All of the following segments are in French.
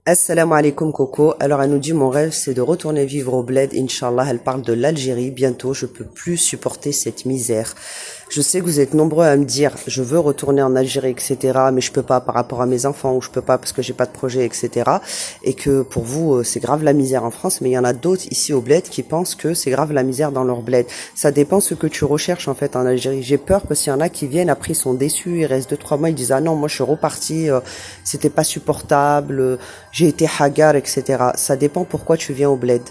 Assalamu alaikum Coco. Alors elle nous dit mon rêve c'est de retourner vivre au bled, Inch'Allah. Elle parle de l'Algérie. Bientôt, je peux plus supporter cette misère. Je sais que vous êtes nombreux à me dire je veux retourner en Algérie, etc. Mais je peux pas par rapport à mes enfants ou je peux pas parce que j'ai pas de projet, etc. Et que pour vous c'est grave la misère en France, mais il y en a d'autres ici au bled qui pensent que c'est grave la misère dans leur bled. Ça dépend ce que tu recherches en fait en Algérie. J'ai peur parce qu'il y en a qui viennent après ils sont déçus, ils restent 2-3 mois, ils disent ah non moi je suis reparti, c'était pas supportable, j'ai été hagar, etc. Ça dépend pourquoi tu viens au bled.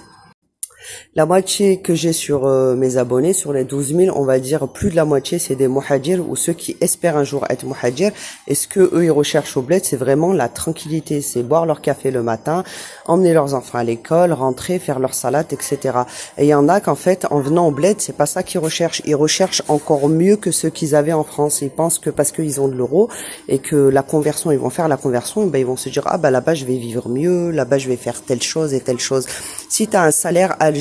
La moitié que j'ai sur mes abonnés, sur les 12 000, on va dire plus de la moitié, c'est des muhajirs ou ceux qui espèrent un jour être muhajirs. Et ce que eux ils recherchent au bled, c'est vraiment la tranquillité, c'est boire leur café le matin, emmener leurs enfants à l'école, rentrer, faire leur salade, etc. Et il y en a qu'en fait, en venant au bled, c'est pas ça qu'ils recherchent. Ils recherchent encore mieux que ceux qu'ils avaient en France. Ils pensent que parce qu'ils ont de l'euro et que la conversion, ils vont faire la conversion, ben ils vont se dire ah bah là-bas je vais vivre mieux, là-bas je vais faire telle chose et telle chose. Si tu as un salaire algérien,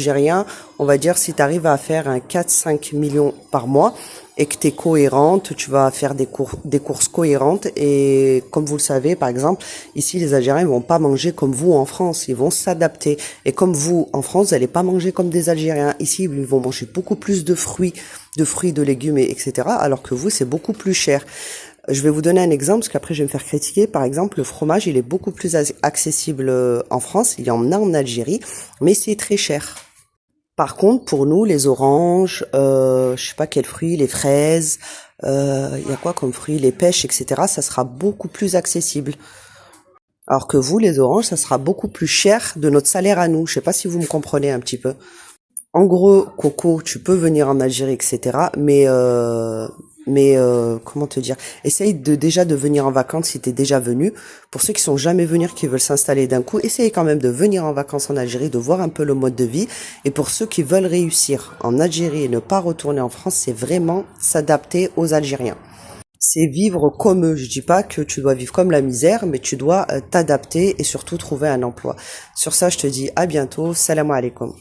on va dire si tu arrives à faire un 4-5 millions par mois et que tu es cohérente, tu vas faire des courses cohérentes et comme vous le savez, par exemple, ici les Algériens ils vont pas manger comme vous en France, ils vont s'adapter. Et comme vous en France, vous allez pas manger comme des Algériens. Ici, ils vont manger beaucoup plus de légumes, etc. Alors que vous, c'est beaucoup plus cher. Je vais vous donner un exemple, parce qu'après je vais me faire critiquer. Par exemple, le fromage, il est beaucoup plus accessible en France, il y en a en Algérie, mais c'est très cher. Par contre, pour nous, les oranges, je sais pas quels fruits, les fraises, il y a quoi comme fruits, les pêches, etc., ça sera beaucoup plus accessible. Alors que vous, les oranges, ça sera beaucoup plus cher de notre salaire à nous. Je sais pas si vous me comprenez un petit peu. En gros, Coco, tu peux venir en Algérie, etc. Mais comment te dire? Essaye déjà de venir en vacances si t'es déjà venu. Pour ceux qui sont jamais venus, qui veulent s'installer d'un coup, essayez quand même de venir en vacances en Algérie, de voir un peu le mode de vie. Et pour ceux qui veulent réussir en Algérie et ne pas retourner en France, c'est vraiment s'adapter aux Algériens. C'est vivre comme eux. Je dis pas que tu dois vivre comme la misère, mais tu dois t'adapter et surtout trouver un emploi. Sur ça, je te dis à bientôt. Salam alaikum.